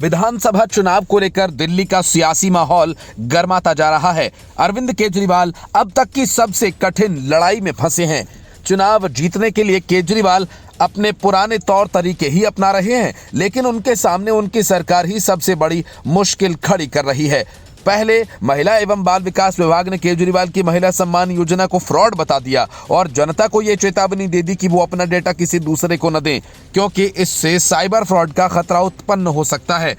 विधानसभा चुनाव को लेकर दिल्ली का सियासी माहौल गर्माता जा रहा है। अरविंद केजरीवाल अब तक की सबसे कठिन लड़ाई में फंसे हैं। चुनाव जीतने के लिए केजरीवाल अपने पुराने तौर तरीके ही अपना रहे हैं, लेकिन उनके सामने उनकी सरकार ही सबसे बड़ी मुश्किल खड़ी कर रही है। पहले महिला एवं बाल विकास विभाग ने केजरीवाल की महिला सम्मान योजना को फ्रॉड बता दिया और जनता को यह चेतावनी दे दी कि वो अपना डेटा किसी दूसरे को न दें, क्योंकि इससे साइबर फ्रॉड का खतरा उत्पन्न हो सकता है।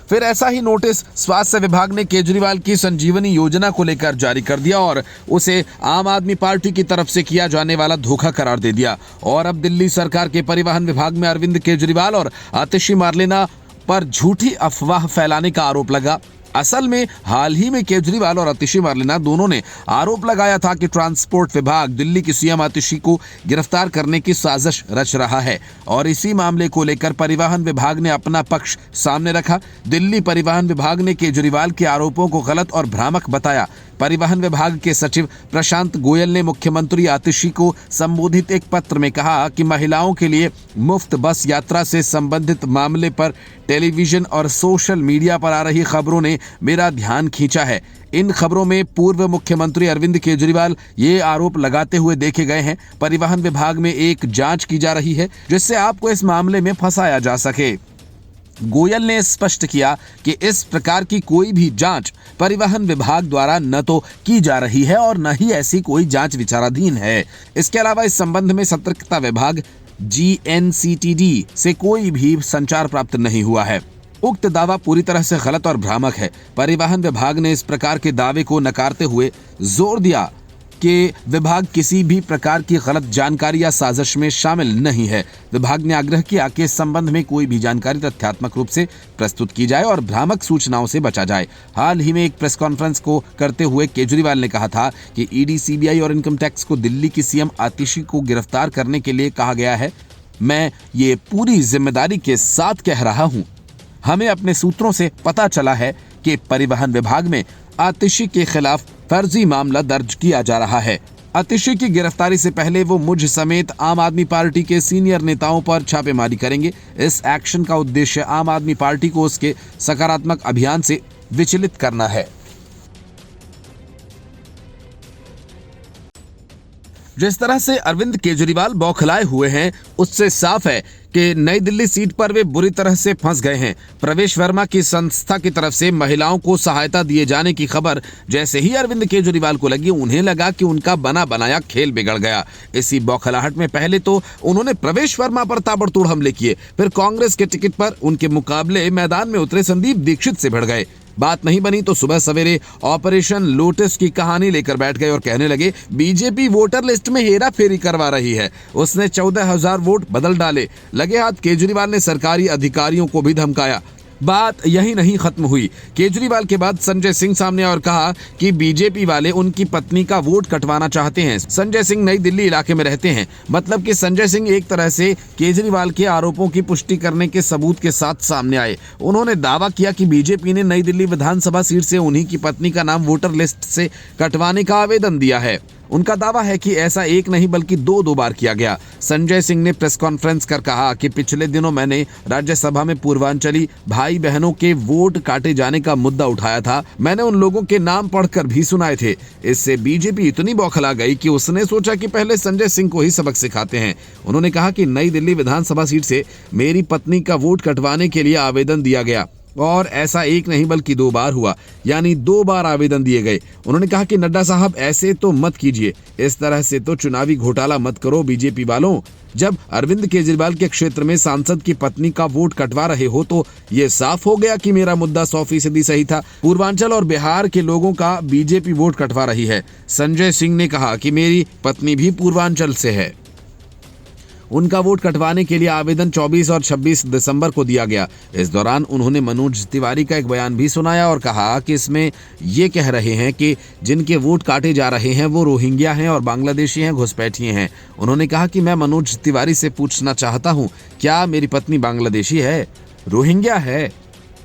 फिर ऐसा ही नोटिस स्वास्थ्य विभाग ने केजरीवाल की संजीवनी योजना को लेकर जारी कर दिया और उसे आम आदमी पार्टी की तरफ से किया जाने वाला धोखा करार दे दिया। और अब दिल्ली सरकार के परिवहन विभाग में अरविंद केजरीवाल और आतिशी मार्लेना पर झूठी अफवाह फैलाने का आरोप लगा। असल में हाल ही में केजरीवाल और आतिशी मार्लेना दोनों ने आरोप लगाया था कि ट्रांसपोर्ट विभाग दिल्ली की सीएम आतिशी को गिरफ्तार करने की साजिश रच रहा है और इसी मामले को लेकर परिवहन विभाग ने अपना पक्ष सामने रखा। दिल्ली परिवहन विभाग ने केजरीवाल के आरोपों को गलत और भ्रामक बताया। परिवहन विभाग के सचिव प्रशांत गोयल ने मुख्यमंत्री आतिशी को संबोधित एक पत्र में कहा कि महिलाओं के लिए मुफ्त बस यात्रा से संबंधित मामले पर टेलीविजन और सोशल मीडिया पर आ रही खबरों ने मेरा ध्यान खींचा है। इन खबरों में पूर्व मुख्यमंत्री अरविंद केजरीवाल ये आरोप लगाते हुए देखे गए हैं। परिवहन विभाग में एक जांच की जा रही है जिससे आपको इस मामले में फंसाया जा सके। गोयल ने स्पष्ट किया कि इस प्रकार की कोई भी जांच परिवहन विभाग द्वारा न तो की जा रही है और न ही ऐसी कोई जांच विचाराधीन है। इसके अलावा इस संबंध में सतर्कता विभाग GNCTD से कोई भी संचार प्राप्त नहीं हुआ है। उक्त दावा पूरी तरह से गलत और भ्रामक है। परिवहन विभाग ने इस प्रकार के दावे को नकारते हुए जोर दिया कि विभाग किसी भी प्रकार की गलत जानकारी या साजिश में शामिल नहीं है। विभाग ने आग्रह किया कि इस संबंध में कोई भी जानकारी तथ्यात्मक रूप से प्रस्तुत की जाए और भ्रामक सूचनाओं से बचा जाए। हाल ही में एक प्रेस कॉन्फ्रेंस को करते हुए केजरीवाल ने कहा था कि ED, CBI और इनकम टैक्स को दिल्ली की सीएम आतिशी को गिरफ्तार करने के लिए कहा गया है। मैं ये पूरी जिम्मेदारी के साथ कह रहा हूँ। हमें अपने सूत्रों से पता चला है कि परिवहन विभाग में आतिशी के खिलाफ फर्जी मामला दर्ज किया जा रहा है। आतिशी की गिरफ्तारी से पहले वो मुझ समेत आम आदमी पार्टी के सीनियर नेताओं पर छापेमारी करेंगे। इस एक्शन का उद्देश्य आम आदमी पार्टी को उसके सकारात्मक अभियान से विचलित करना है। जिस तरह से अरविंद केजरीवाल बौखलाए हुए हैं, उससे साफ है कि नई दिल्ली सीट पर वे बुरी तरह से फंस गए हैं। प्रवेश वर्मा की संस्था की तरफ से महिलाओं को सहायता दिए जाने की खबर जैसे ही अरविंद केजरीवाल को लगी, उन्हें लगा कि उनका बना बनाया खेल बिगड़ गया। इसी बौखलाहट में पहले तो उन्होंने प्रवेश वर्मा पर ताबड़तोड़ हमले किए, फिर कांग्रेस के टिकट पर उनके मुकाबले मैदान में उतरे संदीप दीक्षित से भिड़ गए। बात नहीं बनी तो सुबह सवेरे ऑपरेशन लोटस की कहानी लेकर बैठ गए और कहने लगे बीजेपी वोटर लिस्ट में हेरा फेरी करवा रही है। उसने 14,000 वोट बदल डाले। लगे हाथ केजरीवाल ने सरकारी अधिकारियों को भी धमकाया। बात यही नहीं खत्म हुई। केजरीवाल के बाद संजय सिंह सामने और कहा कि बीजेपी वाले उनकी पत्नी का वोट कटवाना चाहते हैं। संजय सिंह नई दिल्ली इलाके में रहते हैं। मतलब कि संजय सिंह एक तरह से केजरीवाल के आरोपों की पुष्टि करने के सबूत के साथ सामने आए। उन्होंने दावा किया कि बीजेपी ने नई दिल्ली विधानसभा सीट से उन्हीं की पत्नी का नाम वोटर लिस्ट से कटवाने का आवेदन दिया है। उनका दावा है कि ऐसा एक नहीं बल्कि दो बार किया गया। संजय सिंह ने प्रेस कॉन्फ्रेंस कर कहा कि पिछले दिनों मैंने राज्यसभा में पूर्वांचली भाई बहनों के वोट काटे जाने का मुद्दा उठाया था। मैंने उन लोगों के नाम पढ़कर भी सुनाए थे। इससे बीजेपी इतनी बौखला गई कि उसने सोचा कि पहले संजय सिंह को ही सबक सिखाते हैं। उन्होंने कहा कि नई दिल्ली विधानसभा सीट से मेरी पत्नी का वोट कटवाने के लिए आवेदन दिया गया और ऐसा एक नहीं बल्कि 2 बार हुआ, यानी 2 बार आवेदन दिए गए। उन्होंने कहा कि नड्डा साहब ऐसे तो मत कीजिए, इस तरह से तो चुनावी घोटाला मत करो बीजेपी वालों। जब अरविंद केजरीवाल के क्षेत्र में सांसद की पत्नी का वोट कटवा रहे हो तो ये साफ हो गया कि मेरा मुद्दा 100% सही था। पूर्वांचल और बिहार के लोगों का बीजेपी वोट कटवा रही है। संजय सिंह ने कहा कि मेरी पत्नी भी पूर्वांचल से है। उनका वोट कटवाने के लिए आवेदन 24 और 26 दिसंबर को दिया गया। इस दौरान उन्होंने मनोज तिवारी का एक बयान भी सुनाया और कहा कि इसमें ये कह रहे हैं कि जिनके वोट काटे जा रहे हैं वो रोहिंग्या हैं और बांग्लादेशी हैं, घुसपैठिए हैं। उन्होंने कहा कि मैं मनोज तिवारी से पूछना चाहता हूँ, क्या मेरी पत्नी बांग्लादेशी है, रोहिंग्या है?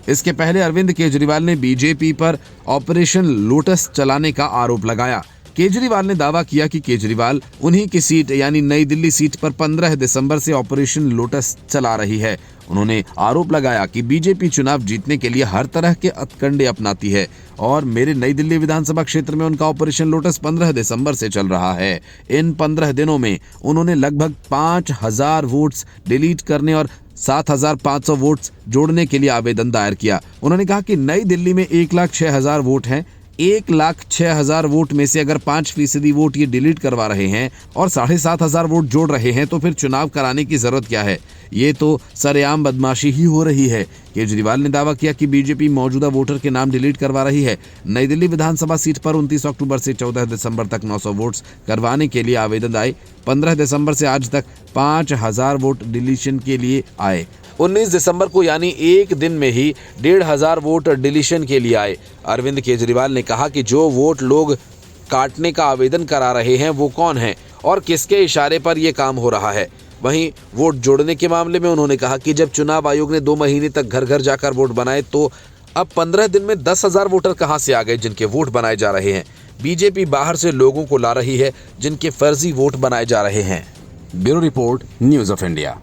इसके पहले अरविंद केजरीवाल ने बीजेपी पर ऑपरेशन लोटस चलाने का आरोप लगाया। केजरीवाल ने दावा किया कि केजरीवाल उन्हीं की सीट यानी नई दिल्ली सीट पर 15 दिसंबर से ऑपरेशन लोटस चला रही है। उन्होंने आरोप लगाया कि बीजेपी चुनाव जीतने के लिए हर तरह के हथकंडे अपनाती है और मेरे नई दिल्ली विधानसभा क्षेत्र में उनका ऑपरेशन लोटस 15 दिसंबर से चल रहा है। इन 15 दिनों में उन्होंने लगभग 5000 वोट्स डिलीट करने और 7500 वोट्स जोड़ने के लिए आवेदन दायर किया। उन्होंने कहा कि नई दिल्ली में 1,06,000 वोट हैं। 1,06,000 वोट में से अगर 5% वोट ये डिलीट करवा रहे हैं और 7,500 वोट जोड़ रहे हैं तो फिर चुनाव कराने की जरूरत क्या है? ये तो सरेआम बदमाशी ही हो रही है। केजरीवाल ने दावा किया कि बीजेपी मौजूदा वोटर के नाम डिलीट करवा रही है। नई दिल्ली विधानसभा सीट पर 29 अक्टूबर से 14 दिसंबर तक 900 वोट्स करवाने के लिए आवेदन आए। 15 दिसंबर से आज तक 5,000 वोट डिलीशन के लिए आए। 19 दिसंबर को यानी एक दिन में ही 1,500 वोट डिलीशन के लिए आए। अरविंद केजरीवाल ने कहा कि जो वोट लोग काटने का आवेदन करा रहे हैं वो कौन है और किसके इशारे पर यह काम हो रहा है। वहीं वोट जोड़ने के मामले में उन्होंने कहा कि जब चुनाव आयोग ने 2 महीने तक घर घर जाकर वोट बनाए तो अब 15 दिन में 10,000 वोटर कहां से आ गए जिनके वोट बनाए जा रहे हैं। बीजेपी बाहर से लोगों को ला रही है जिनके फर्जी वोट बनाए जा रहे हैं। Bureau report, news of India.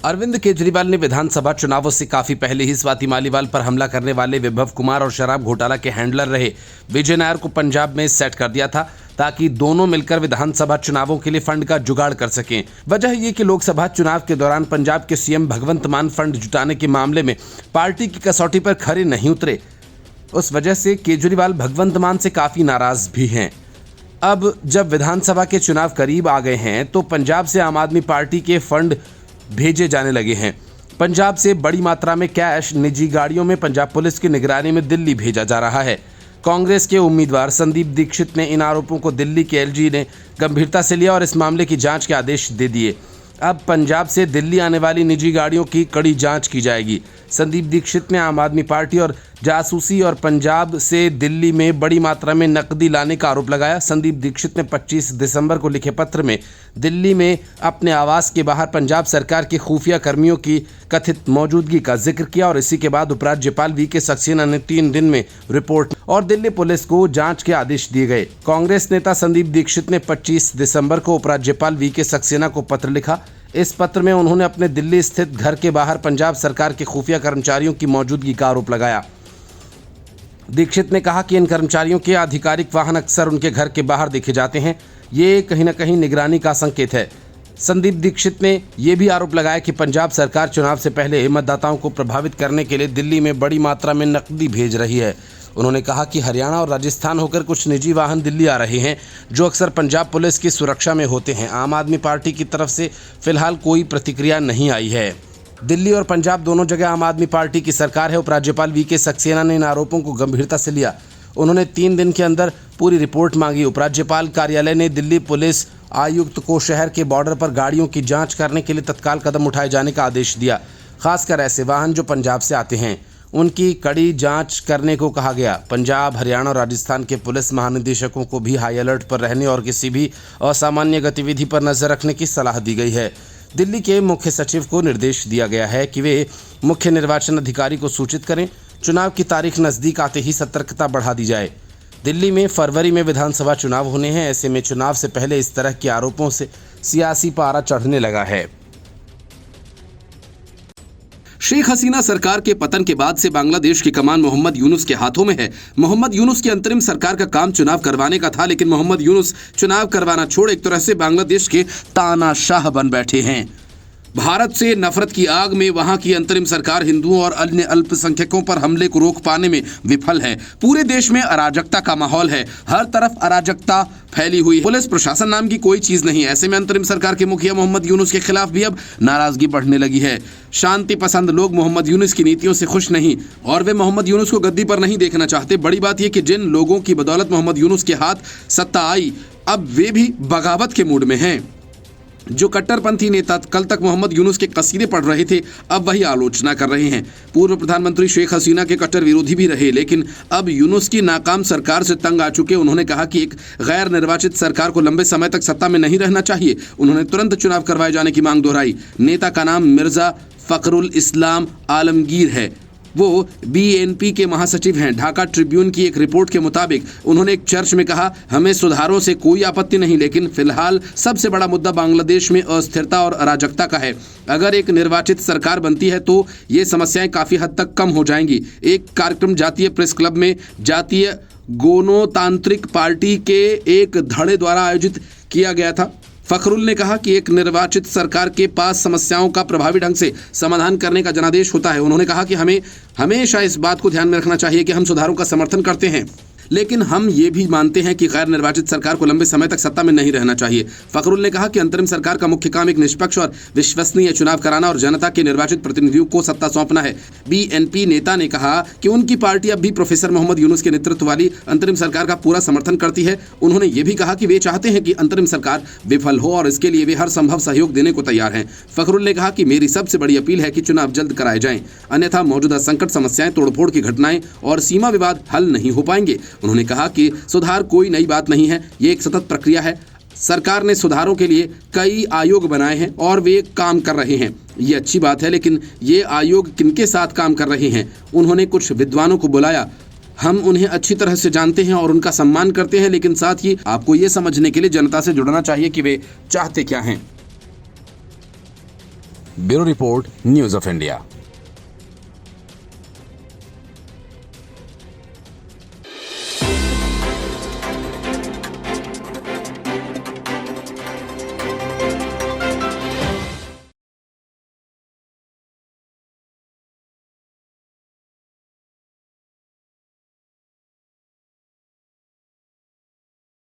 Arvind Kejriwal ने विधानसभा चुनावों से काफी पहले ही स्वाति मालीवाल पर हमला करने वाले विभव कुमार और शराब घोटाला के हैंडलर रहे विजय नायर को पंजाब में सेट कर दिया था ताकि दोनों मिलकर विधानसभा चुनावों के लिए फंड का जुगाड़ कर सकें। वजह ये कि लोकसभा चुनाव के दौरान पंजाब के सीएम भगवंत मान फंड जुटाने के मामले में पार्टी की कसौटी पर खरे नहीं उतरे। उस वजह से केजरीवाल भगवंत मान से काफी नाराज भी हैं। अब जब विधानसभा के चुनाव करीब आ गए हैं तो पंजाब से आम आदमी पार्टी के फंड भेजे जाने लगे हैं। पंजाब से बड़ी मात्रा में कैश निजी गाड़ियों में पंजाब पुलिस की निगरानी में दिल्ली भेजा जा रहा है। कांग्रेस के उम्मीदवार संदीप दीक्षित ने इन आरोपों को दिल्ली के एलजी ने गंभीरता से लिया और इस मामले की जांच के आदेश दे दिए। अब पंजाब से दिल्ली आने वाली निजी गाड़ियों की कड़ी जांच की जाएगी। संदीप दीक्षित ने आम आदमी पार्टी और जासूसी और पंजाब से दिल्ली में बड़ी मात्रा में नकदी लाने का आरोप लगाया। संदीप दीक्षित ने 25 दिसंबर को लिखे पत्र में दिल्ली में अपने आवास के बाहर पंजाब सरकार के खुफिया कर्मियों की कथित मौजूदगी का जिक्र किया और इसी के बाद उपराज्यपाल वीके सक्सेना ने 3 दिन में रिपोर्ट और दिल्ली पुलिस को जांच के आदेश दिए गए। कांग्रेस नेता संदीप दीक्षित ने 25 दिसंबर को उपराज्यपाल वीके सक्सेना को पत्र लिखा। इस पत्र में उन्होंने अपने दिल्ली स्थित घर के बाहर पंजाब सरकार के खुफिया कर्मचारियों की मौजूदगी का आरोप लगाया। दीक्षित ने कहा कि इन कर्मचारियों के आधिकारिक वाहन अक्सर उनके घर के बाहर देखे जाते हैं। ये कहीं न कहीं निगरानी का संकेत है। संदीप दीक्षित ने यह भी आरोप लगाया कि पंजाब सरकार चुनाव से पहले मतदाताओं को प्रभावित करने के लिए दिल्ली में बड़ी मात्रा में नकदी भेज रही है। उन्होंने कहा कि हरियाणा और राजस्थान होकर कुछ निजी वाहन दिल्ली आ रहे हैं जो अक्सर पंजाब पुलिस की सुरक्षा में होते हैं। आम आदमी पार्टी की तरफ से फिलहाल कोई प्रतिक्रिया नहीं आई है। दिल्ली और पंजाब दोनों जगह आम आदमी पार्टी की सरकार है। उपराज्यपाल वीके सक्सेना ने इन आरोपों को गंभीरता से लिया। उन्होंने 3 दिन के अंदर पूरी रिपोर्ट मांगी। उपराज्यपाल कार्यालय ने दिल्ली पुलिस आयुक्त को शहर के बॉर्डर पर गाड़ियों की जांच करने के लिए तत्काल कदम उठाए जाने का आदेश दिया। खासकर ऐसे वाहन जो पंजाब से आते हैं उनकी कड़ी जांच करने को कहा गया। पंजाब, हरियाणा और राजस्थान के पुलिस महानिदेशकों को भी हाई अलर्ट पर रहने और किसी भी असामान्य गतिविधि पर नजर रखने की सलाह दी गई है। दिल्ली के मुख्य सचिव को निर्देश दिया गया है कि वे मुख्य निर्वाचन अधिकारी को सूचित करें। चुनाव की तारीख नज़दीक आते ही सतर्कता बढ़ा दी जाए। दिल्ली में फरवरी में विधानसभा चुनाव होने हैं। ऐसे में चुनाव से पहले इस तरह के आरोपों से सियासी पारा चढ़ने लगा है। शेख हसीना सरकार के पतन के बाद से बांग्लादेश की कमान मोहम्मद यूनुस के हाथों में है। मोहम्मद यूनुस की अंतरिम सरकार का काम चुनाव करवाने का था, लेकिन मोहम्मद यूनुस चुनाव करवाना छोड़ एक तरह से बांग्लादेश के तानाशाह बन बैठे हैं। भारत से नफरत की आग में वहां की अंतरिम सरकार हिंदुओं और अन्य अल्पसंख्यकों पर हमले को रोक पाने में विफल है। पूरे देश में अराजकता का माहौल है। हर तरफ अराजकता फैली हुई है। पुलिस प्रशासन नाम की कोई चीज नहीं। ऐसे में अंतरिम सरकार के मुखिया मोहम्मद यूनुस के खिलाफ भी अब नाराजगी बढ़ने लगी है। शांति पसंद लोग मोहम्मद यूनुस की नीतियों से खुश नहीं और वे मोहम्मद यूनुस को गद्दी पर नहीं देखना चाहते। बड़ी बात यह कि जिन लोगों की बदौलत मोहम्मद यूनुस के हाथ सत्ता आई, अब वे भी बगावत के मूड में हैं। जो कट्टरपंथी नेता कल तक मोहम्मद यूनुस के कसीदे पढ़ रहे थे, अब वही आलोचना कर रहे हैं। पूर्व प्रधानमंत्री शेख हसीना के कट्टर विरोधी भी रहे, लेकिन अब यूनुस की नाकाम सरकार से तंग आ चुके। उन्होंने कहा कि एक गैर निर्वाचित सरकार को लंबे समय तक सत्ता में नहीं रहना चाहिए। उन्होंने तुरंत चुनाव करवाए जाने की मांग दोहराई। नेता का नाम मिर्जा फखरुल इस्लाम आलमगीर है। वो बीएनपी के महासचिव हैं। ढाका ट्रिब्यून की एक रिपोर्ट के मुताबिक उन्होंने एक चर्च में कहा, हमें सुधारों से कोई आपत्ति नहीं, लेकिन फिलहाल सबसे बड़ा मुद्दा बांग्लादेश में अस्थिरता और अराजकता का है। अगर एक निर्वाचित सरकार बनती है तो ये समस्याएं काफी हद तक कम हो जाएंगी। एक कार्यक्रम जातीय प्रेस क्लब में जातीय गणतांत्रिक पार्टी के एक धड़े द्वारा आयोजित किया गया था। फखरुल ने कहा कि एक निर्वाचित सरकार के पास समस्याओं का प्रभावी ढंग से समाधान करने का जनादेश होता है। उन्होंने कहा कि हमें हमेशा इस बात को ध्यान में रखना चाहिए कि हम सुधारों का समर्थन करते हैं, लेकिन हम ये भी मानते हैं कि गैर निर्वाचित सरकार को लंबे समय तक सत्ता में नहीं रहना चाहिए। फखरुल ने कहा कि अंतरिम सरकार का मुख्य काम एक निष्पक्ष और विश्वसनीय चुनाव कराना और जनता के निर्वाचित प्रतिनिधियों को सत्ता सौंपना है। बीएनपी नेता ने कहा कि उनकी पार्टी अब भी प्रोफेसर मोहम्मद यूनुस के नेतृत्व वाली अंतरिम सरकार का पूरा समर्थन करती है। उन्होंने ये भी कहा कि वे चाहते हैं कि अंतरिम सरकार विफल हो और इसके लिए वे हर संभव सहयोग देने को तैयार हैं। फखरुल ने कहा कि मेरी सबसे बड़ी अपील है कि चुनाव जल्द कराए जाएं, अन्यथा मौजूदा संकट, समस्याएं, तोड़फोड़ की घटनाएं और सीमा विवाद हल नहीं हो पाएंगे। उन्होंने कहा कि सुधार कोई नई बात नहीं है, ये एक सतत प्रक्रिया है। सरकार ने सुधारों के लिए कई आयोग बनाए हैं और वे काम कर रहे हैं, ये अच्छी बात है, लेकिन ये आयोग किनके साथ काम कर रहे हैं? उन्होंने कुछ विद्वानों को बुलाया, हम उन्हें अच्छी तरह से जानते हैं और उनका सम्मान करते हैं, लेकिन साथ ही आपको ये समझने के लिए जनता से जुड़ना चाहिए कि वे चाहते क्या हैं। Bureau report, news of India.